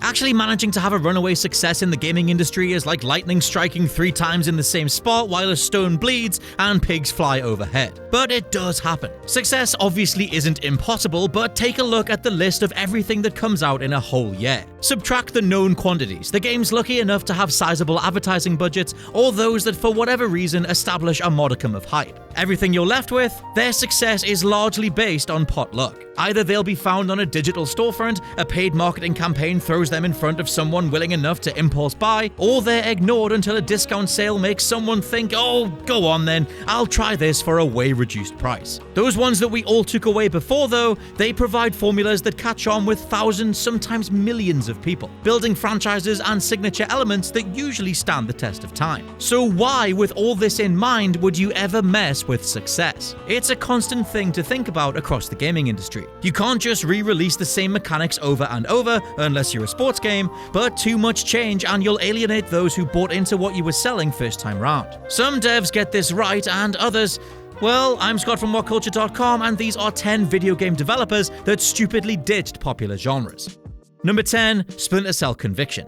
Actually managing to have a runaway success in the gaming industry is like lightning striking 3 times in the same spot while a stone bleeds and pigs fly overhead. But it does happen. Success obviously isn't impossible, but take a look at the list of everything that comes out in a whole year. Subtract the known quantities, the games lucky enough to have sizable advertising budgets, or those that for whatever reason establish a modicum of hype. Everything you're left with, their success is largely based on pot luck. Either they'll be found on a digital storefront, a paid marketing campaign throws them in front of someone willing enough to impulse buy, or they're ignored until a discount sale makes someone think, oh, go on then, I'll try this for a way reduced price. Those ones that we all took away before though, they provide formulas that catch on with thousands, sometimes millions of people, building franchises and signature elements that usually stand the test of time. So why, with all this in mind, would you ever mess with success? It's a constant thing to think about across the gaming industry. You can't just re-release the same mechanics over and over, unless you're a sports game, but too much change and you'll alienate those who bought into what you were selling first time round. Some devs get this right and others... Well, I'm Scott from WhatCulture.com and these are 10 video game developers that stupidly ditched popular genres. Number 10. Splinter Cell Conviction.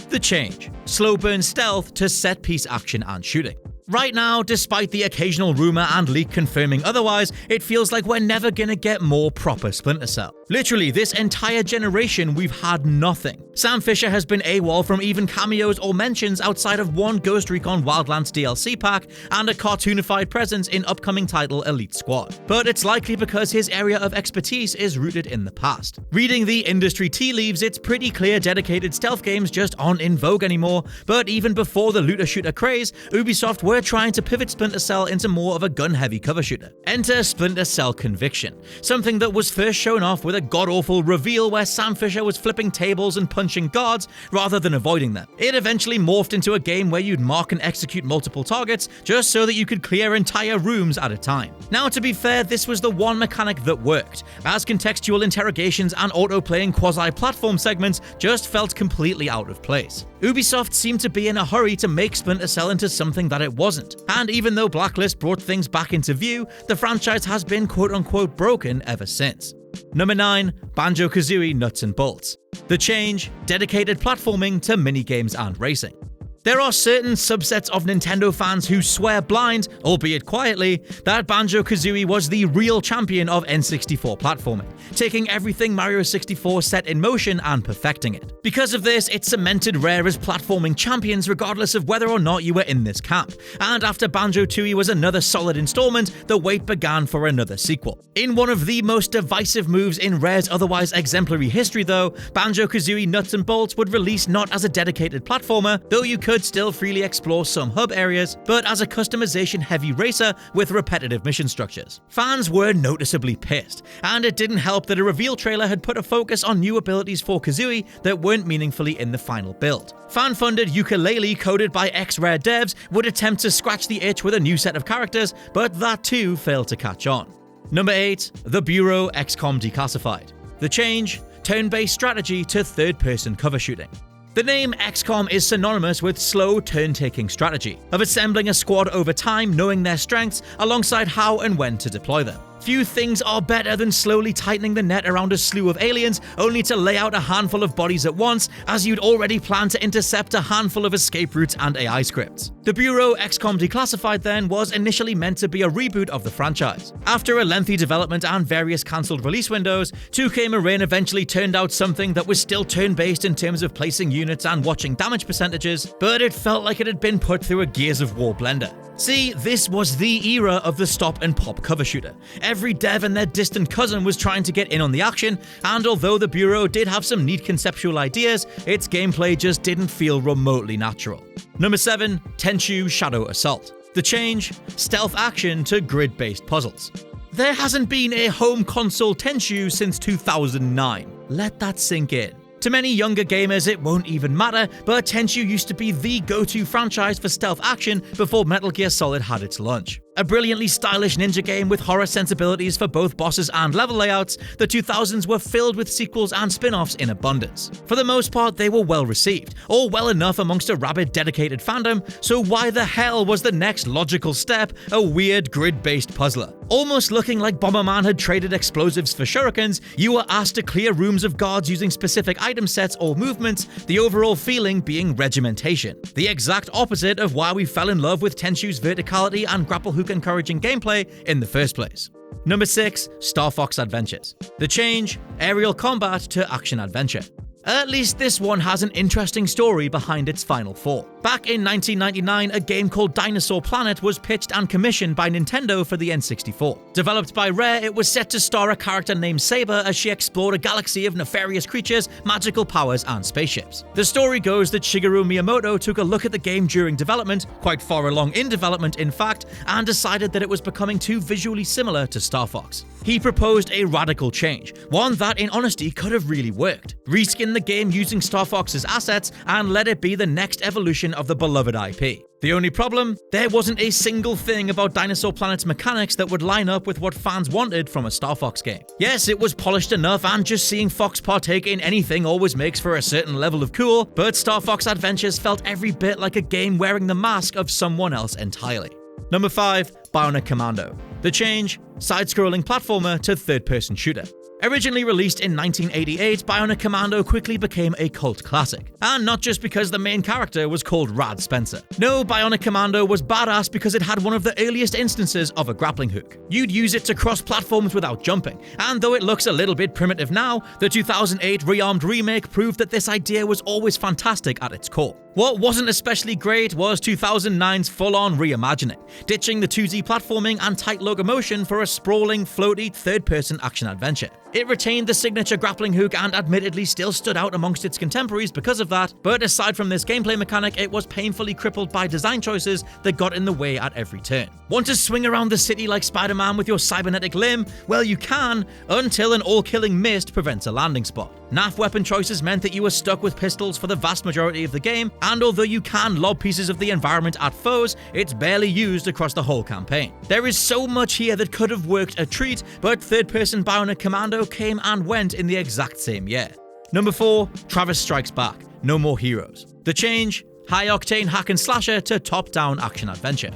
The Change. Slow burn stealth to set piece action and shooting. Right now, despite the occasional rumor and leak confirming otherwise, it feels like we're never gonna get more proper Splinter Cell. Literally, this entire generation we've had nothing. Sam Fisher has been AWOL from even cameos or mentions outside of one Ghost Recon Wildlands DLC pack and a cartoonified presence in upcoming title Elite Squad. But it's likely because his area of expertise is rooted in the past. Reading the industry tea leaves, it's pretty clear dedicated stealth games just aren't in vogue anymore, but even before the looter-shooter craze, Ubisoft were trying to pivot Splinter Cell into more of a gun-heavy cover shooter. Enter Splinter Cell Conviction, something that was first shown off with a god-awful reveal where Sam Fisher was flipping tables and punching guards rather than avoiding them. It eventually morphed into a game where you'd mark and execute multiple targets just so that you could clear entire rooms at a time. Now, to be fair, this was the one mechanic that worked, as contextual interrogations and auto-playing quasi-platform segments just felt completely out of place. Ubisoft seemed to be in a hurry to make Splinter Cell into something that it wasn't, and even though Blacklist brought things back into view, the franchise has been quote-unquote broken ever since. Number 9. BANJO-KAZOOIE Nuts and Bolts. The Change. Dedicated platforming to minigames and racing. There are certain subsets of Nintendo fans who swear blind, albeit quietly, that Banjo-Kazooie was the real champion of N64 platforming, taking everything Mario 64 set in motion and perfecting it. Because of this, it cemented Rare as platforming champions regardless of whether or not you were in this camp, and after Banjo-Tooie was another solid installment, the wait began for another sequel. In one of the most divisive moves in Rare's otherwise exemplary history though, Banjo-Kazooie Nuts and Bolts would release not as a dedicated platformer, though you could still freely explore some hub areas, but as a customization-heavy racer with repetitive mission structures. Fans were noticeably pissed, and it didn't help that a reveal trailer had put a focus on new abilities for Kazooie that weren't meaningfully in the final build. Fan-funded ukulele coded by ex-Rare devs would attempt to scratch the itch with a new set of characters, but that too failed to catch on. Number 8. The Bureau XCOM Declassified. The Change. Turn-based strategy to third-person cover shooting. The name XCOM is synonymous with slow turn-taking strategy, of assembling a squad over time, knowing their strengths, alongside how and when to deploy them. Few things are better than slowly tightening the net around a slew of aliens, only to lay out a handful of bodies at once, as you'd already planned to intercept a handful of escape routes and AI scripts. The Bureau XCOM Declassified then was initially meant to be a reboot of the franchise. After a lengthy development and various cancelled release windows, 2K Marin eventually turned out something that was still turn-based in terms of placing units and watching damage percentages, but it felt like it had been put through a Gears of War blender. See, this was the era of the stop-and-pop cover shooter. Every dev and their distant cousin was trying to get in on the action, and although the Bureau did have some neat conceptual ideas, its gameplay just didn't feel remotely natural. Number 7. TENCHU Shadow Assault. The Change. Stealth action to grid-based puzzles. There hasn't been a home console TENCHU since 2009. Let that sink in. To many younger gamers, it won't even matter, but TENCHU used to be the go-to franchise for stealth action before Metal Gear Solid had its launch. A brilliantly stylish ninja game with horror sensibilities for both bosses and level layouts, the 2000s were filled with sequels and spin-offs in abundance. For the most part, they were well received, or well enough amongst a rabid dedicated fandom, so why the hell was the next logical step a weird grid-based puzzler? Almost looking like Bomberman had traded explosives for shurikens, you were asked to clear rooms of guards using specific item sets or movements, the overall feeling being regimentation. The exact opposite of why we fell in love with Tenchu's verticality and grapple hook encouraging gameplay in the first place. Number 6. Star Fox Adventures. The change, aerial combat to action adventure. At least this one has an interesting story behind its final form. Back in 1999, a game called Dinosaur Planet was pitched and commissioned by Nintendo for the N64. Developed by Rare, it was set to star a character named Saber as she explored a galaxy of nefarious creatures, magical powers, and spaceships. The story goes that Shigeru Miyamoto took a look at the game during development, quite far along in development in fact, and decided that it was becoming too visually similar to Star Fox. He proposed a radical change, one that in honesty could have really worked. Reskin the game using Star Fox's assets and let it be the next evolution of the beloved IP. The only problem? There wasn't a single thing about Dinosaur Planet's mechanics that would line up with what fans wanted from a Star Fox game. Yes, it was polished enough, and just seeing Fox partake in anything always makes for a certain level of cool, but Star Fox Adventures felt every bit like a game wearing the mask of someone else entirely. Number 5. BIONIC Commando. The change, side-scrolling platformer to third-person shooter. Originally released in 1988, BIONIC Commando quickly became a cult classic. And not just because the main character was called Rad Spencer. No, BIONIC Commando was badass because it had one of the earliest instances of a grappling hook. You'd use it to cross platforms without jumping, and though it looks a little bit primitive now, the 2008 rearmed remake proved that this idea was always fantastic at its core. What wasn't especially great was 2009's full-on reimagining, ditching the 2D platforming and tight locomotion for a sprawling, floaty, third-person action-adventure. It retained the signature grappling hook and admittedly still stood out amongst its contemporaries because of that, but aside from this gameplay mechanic, it was painfully crippled by design choices that got in the way at every turn. Want to swing around the city like Spider-Man with your cybernetic limb? Well, you can, until an all-killing mist prevents a landing spot. NAF weapon choices meant that you were stuck with pistols for the vast majority of the game, and although you can lob pieces of the environment at foes, it's barely used across the whole campaign. There is so much here that could have worked a treat, but third-person BIONIC Commando came and went in the exact same year. Number 4. Travis Strikes Back. No More Heroes. The change, high-octane hack and slasher to top-down action-adventure.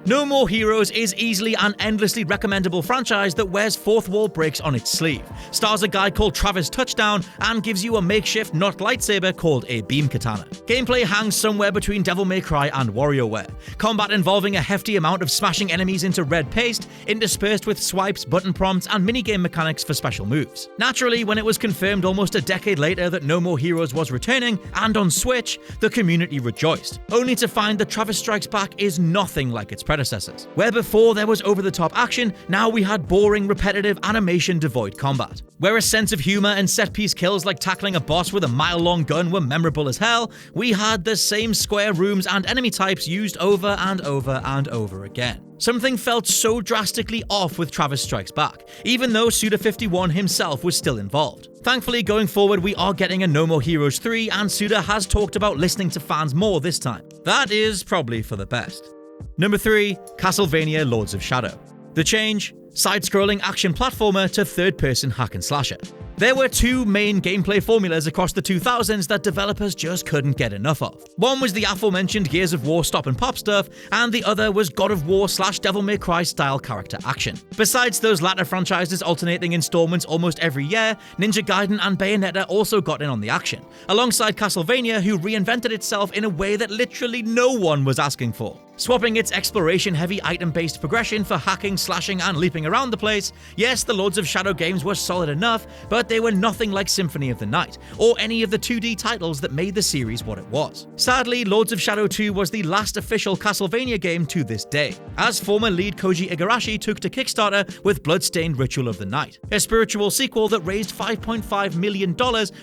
No More Heroes is easily an endlessly recommendable franchise that wears fourth wall breaks on its sleeve, stars a guy called Travis Touchdown, and gives you a makeshift not lightsaber called a beam katana. Gameplay hangs somewhere between Devil May Cry and WarioWare, combat involving a hefty amount of smashing enemies into red paste, interspersed with swipes, button prompts, and minigame mechanics for special moves. Naturally, when it was confirmed almost a decade later that No More Heroes was returning, and on Switch, the community rejoiced, only to find that Travis Strikes Back is nothing like its predecessors. Where before there was over-the-top action, now we had boring, repetitive, animation-devoid combat. Where a sense of humor and set-piece kills like tackling a boss with a mile-long gun were memorable as hell, we had the same square rooms and enemy types used over and over and over again. Something felt so drastically off with Travis Strikes Back, even though Suda51 himself was still involved. Thankfully, going forward, we are getting a No More Heroes 3, and Suda has talked about listening to fans more this time. That is probably for the best. Number 3. Castlevania Lords of Shadow. The change, side-scrolling action platformer to third-person hack and slasher. There were two main gameplay formulas across the 2000s that developers just couldn't get enough of. One was the aforementioned Gears of War stop and pop stuff, and the other was God of War / Devil May Cry style character action. Besides those latter franchises alternating installments almost every year, Ninja Gaiden and Bayonetta also got in on the action, alongside Castlevania, who reinvented itself in a way that literally no one was asking for. Swapping its exploration-heavy item-based progression for hacking, slashing, and leaping around the place, yes, the Lords of Shadow games were solid enough, but they were nothing like Symphony of the Night, or any of the 2D titles that made the series what it was. Sadly, Lords of Shadow 2 was the last official Castlevania game to this day, as former lead Koji Igarashi took to Kickstarter with Bloodstained Ritual of the Night, a spiritual sequel that raised $5.5 million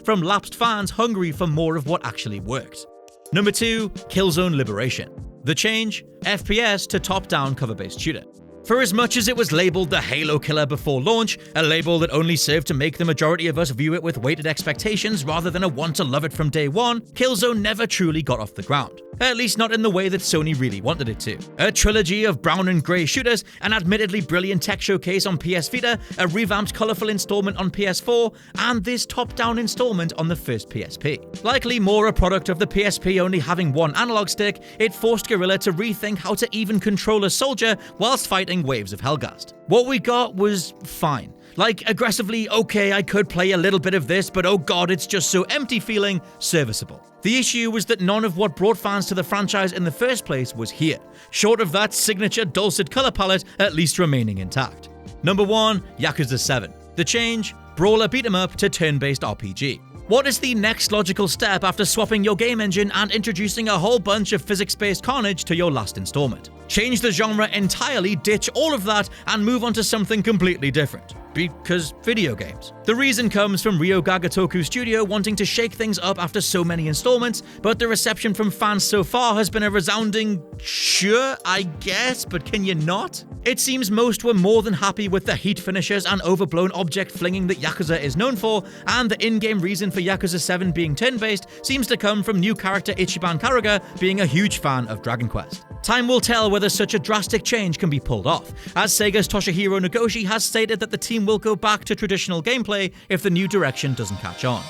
from lapsed fans hungry for more of what actually worked. Number 2. Killzone Liberation. The change, FPS to top-down cover-based shooter. For as much as it was labeled the Halo killer before launch, a label that only served to make the majority of us view it with weighted expectations rather than a want to love it from day one, Killzone never truly got off the ground. at least not in the way that Sony really wanted it to. A trilogy of brown and grey shooters, an admittedly brilliant tech showcase on PS Vita, a revamped colourful installment on PS4, and this top-down installment on the first PSP. Likely more a product of the PSP only having one analog stick, it forced Guerrilla to rethink how to even control a soldier whilst fighting waves of Helghast. What we got was fine. Like, aggressively, okay, I could play a little bit of this, but oh god, it's just so empty feeling, serviceable. The issue was that none of what brought fans to the franchise in the first place was here, short of that signature dulcet colour palette at least remaining intact. Number 1, Yakuza 7. The change? Brawler beat-em-up to turn-based RPG. What is the next logical step after swapping your game engine and introducing a whole bunch of physics-based carnage to your last installment? Change the genre entirely, ditch all of that, and move on to something completely different. Because video games. The reason comes from Ryoga Gotoku Studio wanting to shake things up after so many installments, but the reception from fans so far has been a resounding, sure, I guess, but can you not? It seems most were more than happy with the heat finishes and overblown object flinging that Yakuza is known for, and the in-game reason for Yakuza 7 being turn-based seems to come from new character Ichiban Karaga being a huge fan of Dragon Quest. Time will tell whether such a drastic change can be pulled off, as Sega's Toshihiro Nagoshi has stated that the team will go back to traditional gameplay if the new direction doesn't catch on.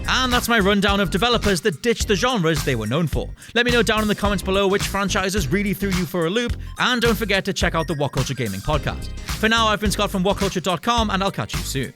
And that's my rundown of developers that ditched the genres they were known for. Let me know down in the comments below which franchises really threw you for a loop, and don't forget to check out the WhatCulture Gaming Podcast. For now, I've been Scott from WhatCulture.com, and I'll catch you soon.